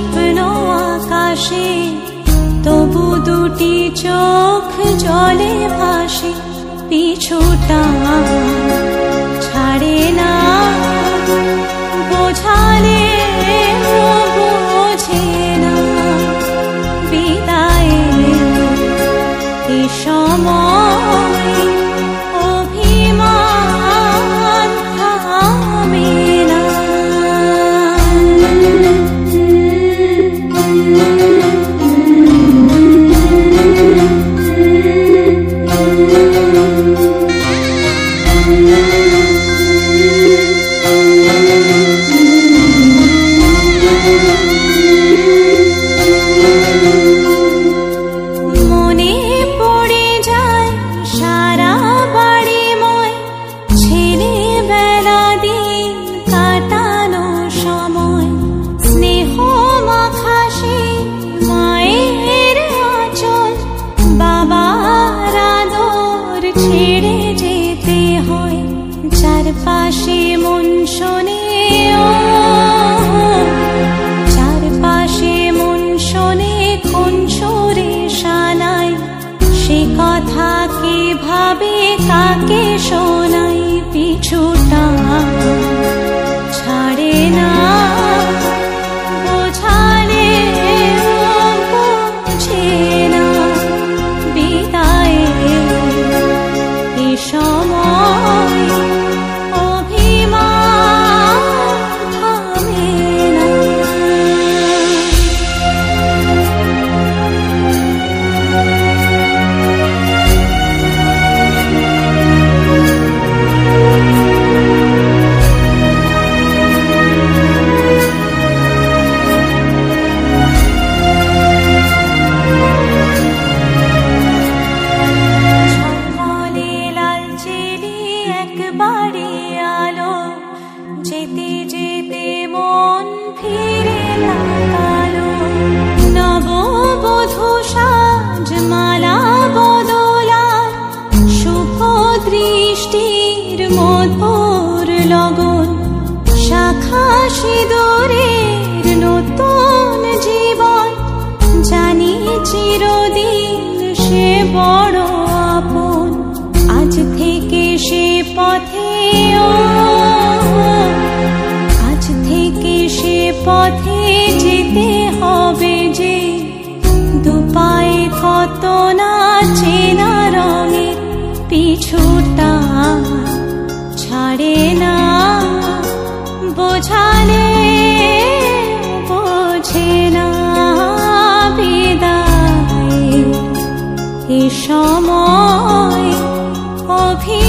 স্বপ্ন আকাশে, তবু দুটি চোখ জলে ভাসে। পিছুটা ছাড়ে না, বোঝালে বোঝে না। বিদায়ের এ সময় অভিমান থামে না। মনে পড়ে যায় সারা বাড়িময় ছেলেবেলা দিন কাটানো সময়। স্নেহ মাখা সে মায়ের আঁচল, বাবার আদর ছেড়ে যেতে হয়। চারপাশে মন শোনে, চারপাশে মন শোনে কোন সুরে শানায়। সে কথা কে ভাবে, কাকে শোনাই। পিছুটা ছাড়ে না, বোঝালে বোঝে না। বিদায়ের এ সময় অভিমান থামে না। ঝলমলে লাল চিলি একবারে আলো, যেতে যেতে মন ফিরে তাকালো। নববধূ সাজ মালা বদলার, শুভ দৃষ্টির মধুর লগন। শাখা সিঁদুরের নতুন জীবন, জানি চিরদিন সে বড় আপন। আজ থেকে সে পথে, আজ থেকে সে পথে যেতে হবে যে। দুপায়ে কত না চেনা রঙে, পিছুটা ছাড়ে না, বোঝালে বোঝে না। বিদায়ের এ সময় অভি